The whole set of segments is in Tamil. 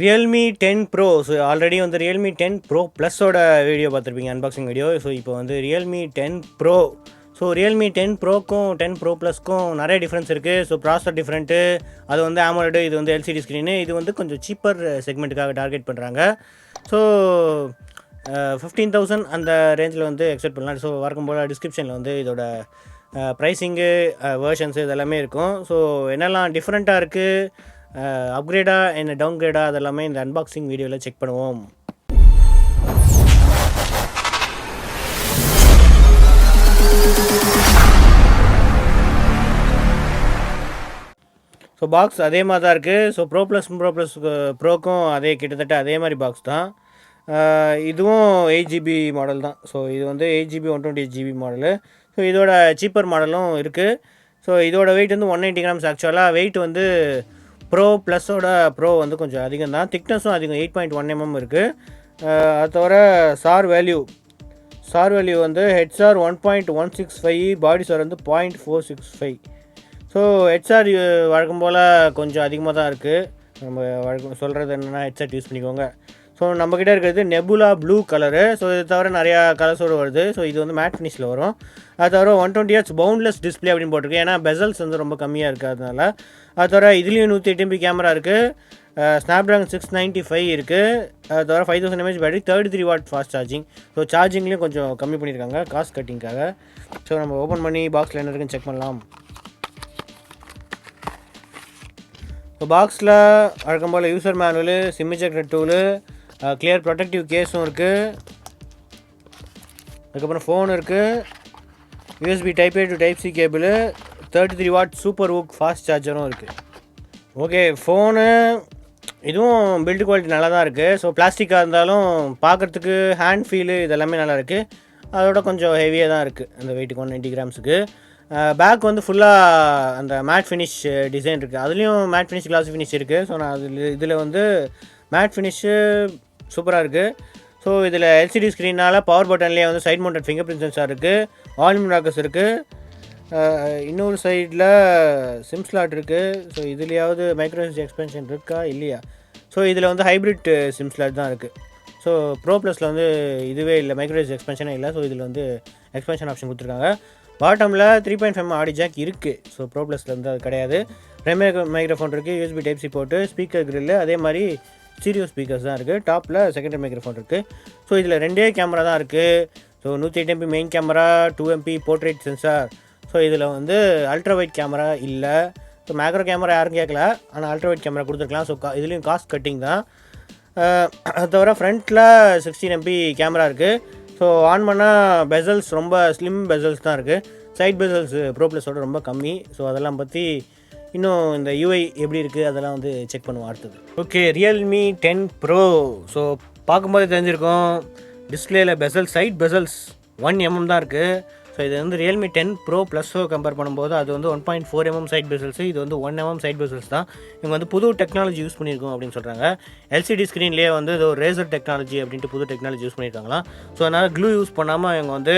Realme 10 Pro. ஸோ ஆல்ரெடி வந்து Realme 10 Pro ப்ளஸோட வீடியோ பார்த்துருப்பீங்க, அன்பாக்சிங் வீடியோ. ஸோ இப்போ வந்து Realme 10 Pro. So Realme 10 Proக்கும் 10 Pro ப்ளஸ்க்கும் நிறைய டிஃப்ரென்ஸ் இருக்குது. ஸோ ப்ராசர் டிஃப்ரெண்ட்டு, அது வந்து AMOLED, இது வந்து LCD ஸ்க்ரீனு. இது வந்து கொஞ்சம் சீப்பர் செக்மெண்ட்டுக்காக டார்கெட் பண்ணுறாங்க. ஸோ 15,000 அந்த ரேஞ்சில் வந்து எக்ஸ்பெக்ட் பண்ணலாம். ஸோ வழக்கம் போல் டிஸ்கிரிப்ஷனில் வந்து இதோட ப்ரைஸிங்கு, வேர்ஷன்ஸு இதெல்லாமே இருக்கும். ஸோ என்னெல்லாம் டிஃப்ரெண்ட்டாக இருக்குது, அப்கிரேடா என்ன டவுன்கிரேடா, அதெல்லாமே இந்த அன்பாக்சிங் வீடியோவில் செக் பண்ணுவோம். ஸோ பாக்ஸ் அதே மாதிரி தான் இருக்குது. ஸோ ப்ரோ ப்ளஸ் ப்ரோக்கும் அதே கிட்டத்தட்ட அதே மாதிரி பாக்ஸ் தான். இதுவும் 8GB மாடல் தான். ஸோ இது வந்து 8GB 128GB மாடலு. ஸோ இதோட சீப்பர் மாடலும் இருக்குது. ஸோ இதோட வெயிட் வந்து 190 கிராம்ஸ். ஆக்சுவலாக வெயிட் வந்து ப்ரோ ப்ளஸோட ப்ரோ வந்து கொஞ்சம் அதிகம் தான். திக்னஸும் அதிகம், 8.1 mm இருக்குது. அது தவிர சார் வேல்யூ வந்து ஹெட்சார் 1.165, பாடி சார் வந்து 0.465. ஸோ ஹெட்சார் வழக்கம் போல் கொஞ்சம் அதிகமாக தான் இருக்குது. நம்ம வழக்கம் சொல்கிறது என்னென்னா ஹெட்செட் யூஸ் பண்ணிக்கோங்க. ஸோ நம்மக்கிட்ட இருக்கிறது நெபுலா ப்ளூ கலரு. ஸோ இது தவிர நிறையா கலர்ஸோடு வருது. ஸோ இது வந்து மேட் ஃபினிஷில் வரும். அது தவிர 120Hz பவுண்ட்லெஸ் டிஸ்பிளே அப்படின்னு போட்டிருக்கு. ஏன்னா பெசல்ஸ் வந்து ரொம்ப கம்மியாக இருக்குது, அதனால். அது தவிர இதுலேயும் 108 MP கேமரா இருக்குது. Snapdragon 695 இருக்குது. அது தவிர 5000 mAh battery, 33 watt fast charging. So சார்ஜிங்லேயும் கொஞ்சம் கம்மி பண்ணியிருக்காங்க காஸ்ட் கட்டிங்காக. ஸோ நம்ம ஓப்பன் பண்ணி பாக்ஸில் என்ன இருக்குன்னு செக் பண்ணலாம். ஸோ பாக்ஸில் வழக்கம் போல் user manual, sim ejector tool, clear protective கேஸும் இருக்குது. அதுக்கப்புறம் ஃபோன் இருக்குது. USB Type A to Type C cable, 33 watt super VOOC fast சார்ஜரும் இருக்குது. ஓகே, ஃபோனு இதுவும் பில்டு குவாலிட்டி நல்லா தான் இருக்குது. ஸோ பிளாஸ்டிக்காக இருந்தாலும் பார்க்குறதுக்கு ஹேண்ட் ஃபீலு இதெல்லாமே நல்லா இருக்குது. அதோட கொஞ்சம் ஹெவியாக தான் இருக்குது அந்த வெயிட்டுக்கு, 190 கிராம்ஸுக்கு. பேக் வந்து ஃபுல்லாக அந்த மேட் ஃபினிஷ் டிசைன் இருக்குது. அதுலேயும் மேட் ஃபினிஷ், கிளாஸ் ஃபினிஷ் இருக்குது. ஸோ நான் இதில் வந்து மேட் ஃபினிஷ்ஷு சூப்பராக இருக்குது. ஸோ இதில் LCD ஸ்க்ரீனால் பவர் பட்டன்லேயே வந்து side mounted finger print sensor இருக்குது. வால்யூம் ராக்கர்ஸ் இருக்குது. இன்னொரு சைடில் சிம் ஸ்லாட் இருக்குது. ஸோ இதுலேயாவது மைக்ரோ SD எக்ஸ்பென்ஷன் இருக்கா இல்லையா? ஸோ இதில் வந்து ஹைப்ரிட் சிம் ஸ்லாட் தான் இருக்குது. ஸோ ப்ரோ ப்ளஸில் வந்து இதுவே இல்லை, மைக்ரோ SD எக்ஸ்பென்ஷனே இல்லை. ஸோ இதில் வந்து எக்ஸ்பென்ஷன் ஆப்ஷன் கொடுத்துருக்காங்க. பாட்டமில் 3.5 ஆடி ஜாக் இருக்குது. ஸோ ப்ரோ ப்ளஸில் வந்து அது கிடையாது. பிரைமரி மைக்ரோஃபோன் இருக்குது, USB Type C போட்டு, ஸ்பீக்கர் கிரில்லு, அதே மாதிரி ஸ்டீரியோ ஸ்பீக்கர்ஸ் தான் இருக்குது. டாப்பில் செகண்டரி மைக்ரோஃபோன் இருக்குது. ஸோ இதில் 2 கேமரா தான் இருக்குது. So 108 MP main camera, 2 MP portrait sensor. So இதில் வந்து அல்ட்ரா வைட் கேமரா இல்லை. ஸோ மேக்ரோ கேமரா யாரும் கேட்கல, ஆனால் அல்ட்ரா வைட் கேமரா கொடுத்துருக்கலாம். ஸோ இதுலேயும் காஸ்ட் கட்டிங் தான். அது தவிர ஃப்ரண்ட்டில் 16 MP கேமரா இருக்குது. ஸோ ஆன் பண்ணால் பெசல்ஸ் ரொம்ப ஸ்லிம் பெசல்ஸ் தான் இருக்குது. சைட் பெசல்ஸ் ப்ரோ ப்ளஸோட ரொம்ப கம்மி. ஸோ அதெல்லாம் பற்றி இன்னும் இந்த UI எப்படி இருக்குது அதெல்லாம் வந்து செக் பண்ணுவோம் அடுத்தது. Okay, Realme 10 Pro. ஸோ பார்க்கும்போது தெரிஞ்சிருக்கும், டிஸ்பிளேயில் பெசல்ஸ், சைட் பெசல்ஸ் 1 mm தான் இருக்குது. ஸோ இது வந்து Realme 10 Pro ப்ளஸோ கம்பேர் பண்ணும்போது அது வந்து 1.4 mm சைட் பெசல்ஸு, இது வந்து 1 mm சைட் பெசல்ஸ் தான். இவங்க வந்து புது டெக்னாலஜி யூஸ் பண்ணியிருக்கோம் அப்படின்னு சொல்கிறாங்க. LCD ஸ்க்ரீன்லேயே வந்து இது ஒரு ரேசர் டெக்னாலஜி அப்படின்ட்டு புது டெக்னாலஜி யூஸ் பண்ணியிருக்காங்களாம். ஸோ அதனால் க்ளூ யூஸ் பண்ணாமல் இவங்க வந்து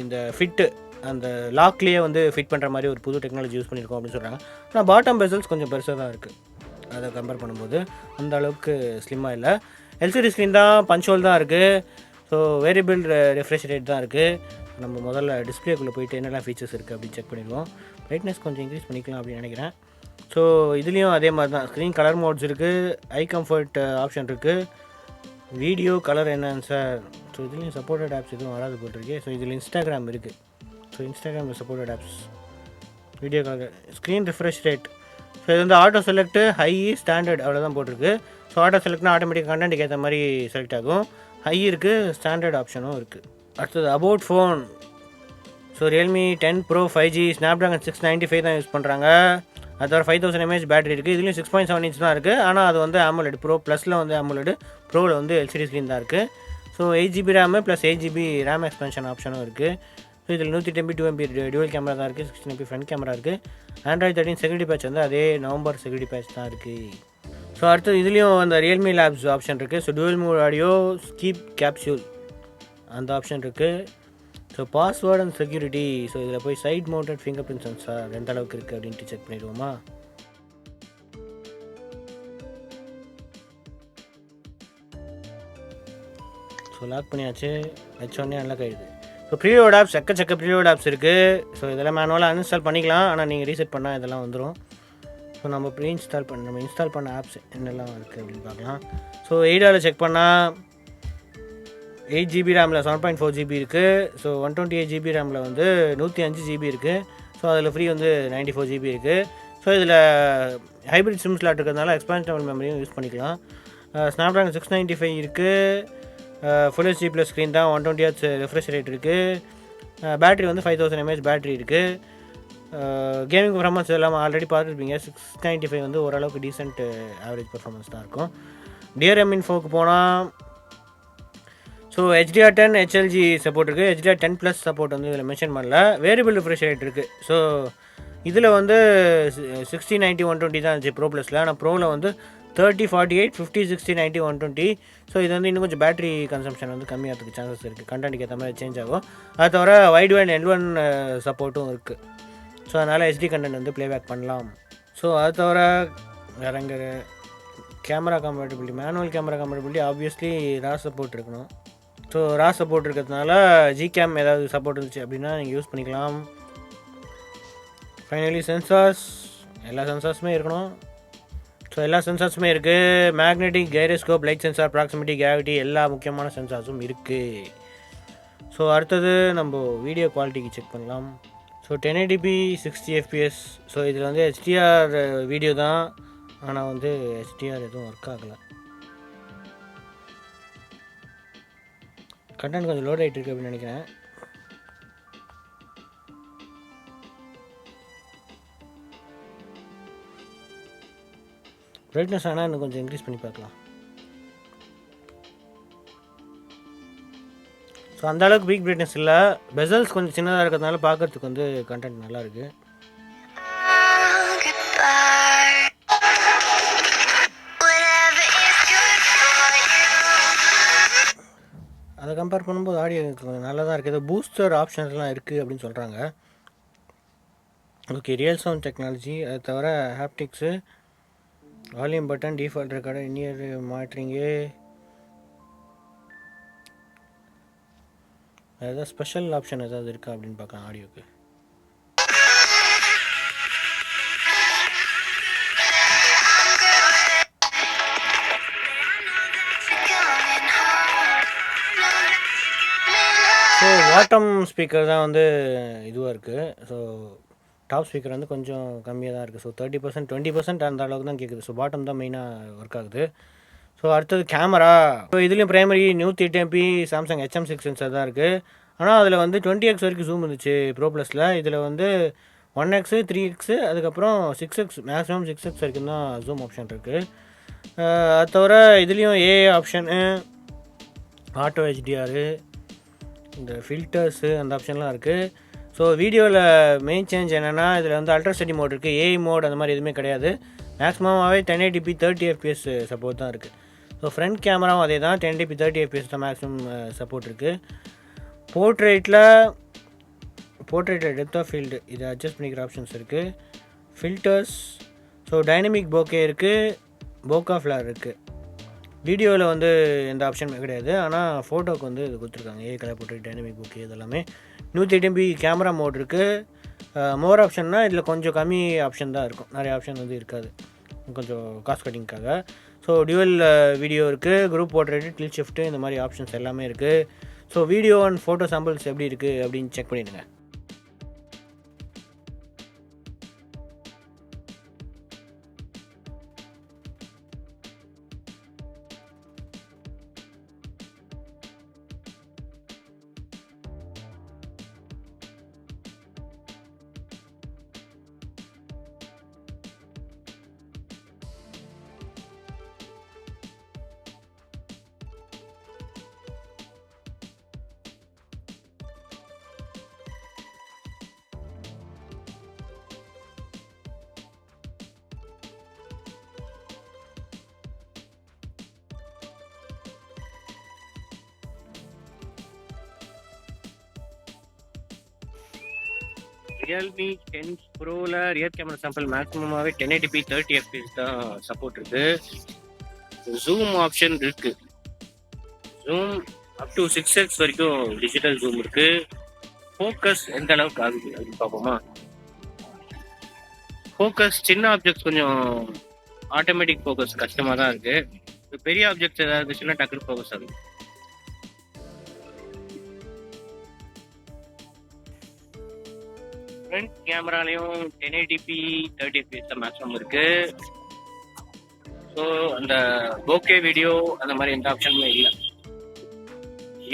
இந்த ஃபிட்டு அந்த லாக்லேயே வந்து ஃபிட் பண்ணுற மாதிரி ஒரு புது டெக்னாலஜி யூஸ் பண்ணியிருக்கோம் அப்படின்னு சொல்கிறாங்க. ஆனால் பாட்டம் பெசல்ஸ் கொஞ்சம் பெருசாக தான் இருக்குது அதை கம்பேர் பண்ணும்போது. அந்த அளவுக்கு ஸ்லிம்மாக இல்லை. LCD ஸ்க்ரீன் தான், பஞ்ச் ஹோல் தான் இருக்குது. ஸோ வேரியபிள் ரெஃப்ரெஷ் ரேட் தான் இருக்குது. நம்ம முதல்ல டிஸ்பிளேக்குள்ளே போயிட்டு என்னெல்லாம் ஃபீச்சர்ஸ் இருக்குது அப்படின்னு செக் பண்ணிடுவோம். பிரைட்னஸ் கொஞ்சம் இன்க்ரீஸ் பண்ணிக்கலாம் அப்படின்னு நினைக்கிறேன். ஸோ இதுலேயும் அதே மாதிரி தான், ஸ்க்ரீன் கலர் மோட்ஸ் இருக்குது, ஐ கம்ஃபர்ட் ஆப்ஷன் இருக்குது, வீடியோ கலர் என்ஹான்சர். ஸோ இதுலேயும் சப்போர்ட்டட் ஆப்ஸ் எதுவும் வராது போட்டிருக்கு. ஸோ இதில் இன்ஸ்டாகிராம் இருக்குது. ஸோ இன்ஸ்டாகிராமில் supported apps, video colour, screen refresh rate. So இது வந்து ஆட்டோ செலக்ட்டு, ஹை, ஸ்டாண்டர்ட் அவ்வளோதான் போட்டிருக்கு. ஸோ ஆட்டோ செலக்ட்னா ஆட்டோமேட்டிக் கண்டென்ட்டுக்கு ஏற்ற மாதிரி செலக்ட் ஆகும். ஹை இருக்குது, ஸ்டாண்டர்ட் ஆப்ஷனும் இருக்குது. அடுத்தது about phone. So Realme 10 Pro 5G Snapdragon 695 தான் யூஸ் பண்ணுறாங்க. அது தவிர 5000 mAh பேட்டரி இருக்குது. இதுலேயும் 6.7 inch தான் இருக்குது. ஆனால் அது வந்து AMOLED. ப்ரோ ப்ளஸில் வந்து AMOLED, ப்ரோவில் வந்து LCD ஸ்க்ரீன் தான் இருக்குது. So 8GB RAM plus 8GB RAM எக்ஸ்பென்ஷன் ஆப்ஷனும் இருக்குது. ஸோ இதில் 108 MP 2 MP டியூவல் கேமரா தான் இருக்குது. 16 MP ஃப்ரண்ட் கேமரா இருக்குது. Android 13 செக்யூரிட்டி பேட்ச் வந்து அதே நவம்பர் செக்யூரிட்டி பேட்ச் தான் இருக்குது. ஸோ அடுத்து இதுலேயும் அந்த Realme Labs ஆப்ஷன் இருக்குது. So dual mode audio, sleep capsule அந்த ஆப்ஷன் இருக்குது. So password and security. So இதில் போய் side mounted finger print sensor எந்த அளவுக்கு இருக்குது அப்படின்ட்டு செக் பண்ணிடுவோமா. ஸோ லாக் பண்ணியாச்சு, வச்சோடனே அன்லாக் ஆகிடுது. ஸோ ப்ரீலோட் ஆப்ஸ் எக்கச்சக்க ப்ரீலோட் ஆப்ஸ் இருக்குது. ஸோ இதெல்லாம் மேனுவலாக அன்இன்ஸ்டால் பண்ணிக்கலாம், ஆனால் நீங்கள் ரீசெட் பண்ணால் இதெல்லாம் வந்துடும். ஸோ நம்ம நம்ம இன்ஸ்டால் பண்ண ஆப்ஸ் என்னெல்லாம் இருக்குது அப்படின்னு பார்க்கலாம். ஸோ எய்டாவில் செக் பண்ணால் 8GB ரேமில் 7.4 GB இருக்குது. ஸோ 128 GB ரேமில் வந்து 105 GB இருக்குது. ஸோ அதில் ஃப்ரீ வந்து 94 GB இருக்குது. ஸோ இதில் ஹைப்ரிட் சிம் ஸ்லாட் இருக்கிறதுனால எக்ஸ்பான்ஷனபிள் மெமரியும் யூஸ் பண்ணிக்கலாம். ஸ்னாப்ட்ராகன் 695 இருக்குது. ஃபுல் ஹெச்டி ப்ளஸ் ஸ்க்ரீன் தான், 120Hz ரெஃப்ரெஷ் ரேட் இருக்குது. பேட்ரி வந்து 5000 mAh பேட்ரி இருக்குது. கேமிங் பர்ஃபார்மன்ஸ் எல்லாம் ஆல்ரெடி பார்த்துருப்பீங்க. 695 வந்து ஓரளவுக்கு டீசென்ட் ஆவரேஜ் பர்ஃபார்மன்ஸ் தான் இருக்கும். டிஆர்எம் இன்ஃபோக்கு போனால் ஸோ HDR10 HLG சப்போர்ட் இருக்குது. HDR10+ சப்போர்ட் வந்து இதில் மென்ஷன் பண்ணல. வேரியபிள் ரிஃப்ரெஷ் ரேட் இருக்குது. ஸோ இதில் வந்து 60, 90, 120 தான் இருந்துச்சு ப்ரோ ப்ளஸில். ஆனால் ப்ரோவில் வந்து 30, 48, 50, 60, 90, 120. ஸோ இது வந்து இன்னும் கொஞ்சம் பேட்டரி கன்சம்ஷன் வந்து கம்மியாகிறதுக்கு சான்சஸ் இருக்குது. கண்டென்ட்டுக்கு ஏற்ற மாதிரி சேஞ்ச் ஆகும். அது தவிர வைட் பேண்ட் L1 சப்போர்ட்டும் இருக்குது. ஸோ அதனால் HD கண்டென்ட் வந்து ப்ளேபேக் பண்ணலாம். ஸோ அது தவிர வேறு எங்கே camera compatibility, manual camera compatibility obviously raw support இருக்கணும். ஸோ ரா சப்போர்ட் இருக்கிறதுனால ஜிகேம் ஏதாவது சப்போர்ட் இருந்துச்சு அப்படின்னா நீங்கள் யூஸ் பண்ணிக்கலாம். ஃபைனலி சென்சார்ஸ், எல்லா சென்சார்ஸுமே இருக்கணும். ஸோ எல்லா சென்சார்ஸுமே இருக்குது. Magnetic, gyroscope, light sensor, proximity, gravity எல்லா முக்கியமான சென்சார்ஸும் இருக்குது. ஸோ அடுத்தது நம்ம வீடியோ குவாலிட்டிக்கு செக் பண்ணலாம். So 1080p 60 fps. ஸோ இதில் வந்து HDR வீடியோ தான், ஆனால் வந்து HDR எதுவும் ஒர்க் ஆகலை. கண்டென்ட் கொஞ்சம் லோட் ஆகிட்டு இருக்குது அப்படின்னு நினைக்கிறேன். பிரைட்னஸ் ஆனால் இன்னும் கொஞ்சம் இன்க்ரீஸ் பண்ணி பார்க்கலாம். ஸோ அந்தளவுக்கு பீக் பிரைட்னஸ் இல்லை. பெசல்ஸ் கொஞ்சம் சின்னதாக இருக்கிறதுனால பார்க்குறதுக்கு வந்து கண்டென்ட் நல்லாயிருக்கு. அதை கம்பேர் பண்ணும்போது ஆடியோ கொஞ்சம் நல்லா தான் இருக்குது. பூஸ்டர் ஆப்ஷன்ஸ்லாம் இருக்குது அப்படின்னு சொல்கிறாங்க. ஓகே, ரியல் சவுண்ட் டெக்னாலஜி, அது தவிர haptics, volume button, default record, in ear monitoring, ஏதாவது ஸ்பெஷல் ஆப்ஷன் ஏதாவது இருக்கா அப்படின்னு பார்க்கலாம் ஆடியோக்கு. ஸோ பாட்டம் ஸ்பீக்கர் தான் வந்து இதுவாக இருக்குது. ஸோ டாப் ஸ்பீக்கர் வந்து கொஞ்சம் கம்மியாக தான் இருக்குது. ஸோ 30%, 20% அந்த அளவுக்கு தான் கேட்குது. ஸோ பாட்டம் தான் மெயினாக ஒர்க் ஆகுது. ஸோ அடுத்தது கேமரா. ஸோ இதுலேயும் primary 108MP Samsung HM6 sensor தான் இருக்குது. ஆனால் அதில் வந்து 20x வரைக்கும் ஜூம் இருந்துச்சு ப்ரோ ப்ளஸில். இதில் வந்து 1x, 3x, அதுக்கப்புறம் 6x, மேக்ஸிமம் 6x வரைக்கும் தான் ஜூம் ஆப்ஷன் இருக்குது. அது தவிர இதுலேயும் ஏ ஆப்ஷனு, ஆட்டோ HDR, இந்த ஃபில்டர்ஸு அந்த ஆப்ஷன்லாம் இருக்குது. ஸோ வீடியோவில் மெயின் சேஞ்ச் என்னென்னா இதில் வந்து அல்ட்ரா ஸ்டடி மோட் இருக்குது. ஏஐ மோட் அந்த மாதிரி எதுவுமே கிடையாது. மேக்ஸிமமாகவே 1080p 30 fps சப்போர்ட் தான் இருக்குது. ஸோ ஃப்ரண்ட் கேமராவும் அதே தான், 1080p 30 fps தான் மேக்ஸிமம் சப்போர்ட் இருக்குது. போர்ட்ரேட்டில் டெப்த் ஆஃப் ஃபீல்டு இதை அட்ஜஸ்ட் பண்ணிக்கிற ஆப்ஷன்ஸ் இருக்குது. ஃபில்டர்ஸ், ஸோ டைனமிக் போக்கே இருக்குது, போக்கா ஃப்ளார் இருக்குது. வீடியோவில் வந்து எந்த ஆப்ஷனுமே கிடையாது, ஆனால் ஃபோட்டோவுக்கு வந்து இது கொடுத்துருக்காங்க. ஏ கலர் போட்டு டைனமிக் புக்கு இதெல்லாமே. 108MP கேமரா மோட் இருக்குது. மோர் ஆப்ஷன்னா இதில் கொஞ்சம் கம்மி ஆப்ஷன் தான் இருக்கும், நிறைய ஆப்ஷன் வந்து இருக்காது, கொஞ்சம் காஸ்ட் கட்டிங்காக. ஸோ டியூவல் வீடியோ இருக்குது, குரூப் போர்ட்ரேட்டு, டில்ட் ஷிஃப்ட்டு, இந்த மாதிரி ஆப்ஷன்ஸ் எல்லாமே இருக்குது. So video and photo samples எப்படி இருக்குது அப்படின்னு செக் பண்ணிவிடுங்க. ரியல்மி 10 ப்ரோவில் ரியர் கேமரா சாம்பிள் மேக்ஸிமமாகவே 1080p 30 fps தான் சப்போர்ட் இருக்குது. ஜூம் ஆப்ஷன் இருக்குது. ஜூம் அப் டு 6x வரைக்கும் டிஜிட்டல் ஜூம் இருக்குது. ஃபோக்கஸ் எந்த அளவுக்கு ஆகுது அப்படின்னு பார்ப்போமா. ஃபோக்கஸ் சின்ன ஆப்ஜெக்ட்ஸ் கொஞ்சம் ஆட்டோமேட்டிக் ஃபோக்கஸ் கஷ்டமாக தான் இருக்குது. பெரிய ஆப்ஜெக்ட்ஸ் ஏதாவது இருந்துச்சுன்னா டக்குனு ஃபோக்கஸ் ஆகுது. ஃப்ரண்ட் கேமராலையும் 1080p 30 fps தான் மேக்ஸிமம் இருக்குது. ஸோ அந்த போகே வீடியோ அந்த மாதிரி எந்த ஆப்ஷனுமே இல்லை.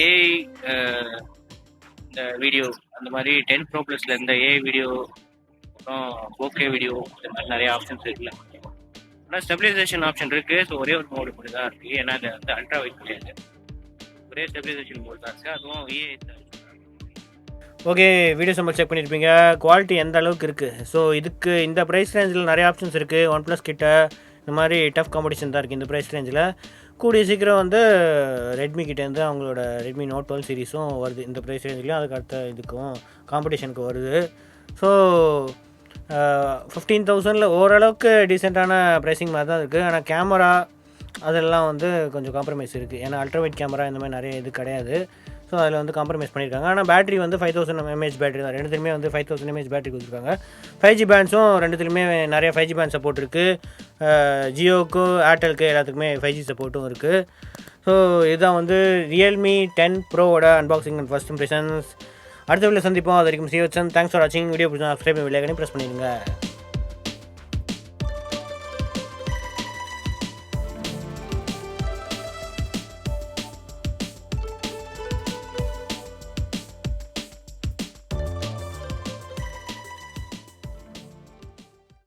ஏஐ இந்த வீடியோ அந்த மாதிரி 10 Pro Plusல இந்த ஏஐ வீடியோ அப்புறம் போகே வீடியோ இந்த மாதிரி நிறைய ஆப்ஷன்ஸ் இருக்குல்ல. ஆனால் ஸ்டெபிலைசேஷன் ஆப்ஷன் இருக்குது. ஸோ ஒரே ஒரு மோடு மட்டும் தான் இருக்குது. ஏன்னா அது வந்து அல்ட்ரா வைட் கிடையாது, ஒரே ஸ்டெபிலைசேஷன் மோடு தான் இருக்குது. அதுவும் ஏஐ தான். ஓகே, வீடியோஸ் நம்ம செக் பண்ணியிருப்பீங்க. குவாலிட்டி எந்த அளவுக்கு இருக்குது. ஸோ இதுக்கு இந்த ப்ரைஸ் ரேஞ்சில் நிறைய ஆப்ஷன்ஸ் இருக்குது. ஒன் ப்ளஸ் கிட்ட இந்த மாதிரி டஃப் காம்படிஷன் தான் இருக்குது இந்த ப்ரைஸ் ரேஞ்சில். கூடிய சீக்கிரம் வந்து ரெட்மி கிட்டேருந்து அவங்களோட ரெட்மி நோட் 12 சீரிஸும் வருது இந்த ப்ரைஸ் ரேஞ்சிலையும். அதுக்கு அடுத்த இதுக்கும் காம்படிஷனுக்கு வருது. ஸோ 15,000 ஓரளவுக்கு டீசெண்டான ப்ரைஸிங் மாதிரி தான் இருக்குது. ஆனால் கேமரா அதெல்லாம் வந்து கொஞ்சம் காம்ப்ரமைஸ் இருக்குது. ஏன்னா அல்ட்ராவைட் கேமரா இந்த மாதிரி நிறைய இது கிடையாது. ஸோ அதில் வந்து காம்ப்ரமைஸ் பண்ணியிருக்காங்க. ஆனால் பேட்டரி வந்து 5000 mAh பேட்டரி தான். ரெண்டுத்துலையுமே வந்து 5000 mAh பேட்டரி கொடுத்துருக்காங்க. 5G பேண்ட்ஸும் ரெண்டுத்துலையுமே நிறைய 5G பேண்ட் சப்போர்ட் இருக்குது. ஜியோவுக்கு ஏர்டெலுக்கு எல்லாத்துக்குமே 5G சப்போர்ட்டும் இருக்குது. ஸோ இதுதான் வந்து ரியல்மி 10 ப்ரோவோட அன்பாக்சிங் அண்ட் ஃபர்ஸ்ட் இம்ப்ரெஷன்ஸ். அடுத்த வீடியோ சந்திப்போம். அது வரைக்கும் சிவச்சன். தேங்க்ஸ் ஃபார் வாட்சிங். வீடியோ பிடிச்சா சப்ஸ்கிரைப் பண்ணி ப்ரெஸ் பண்ணிடுங்க.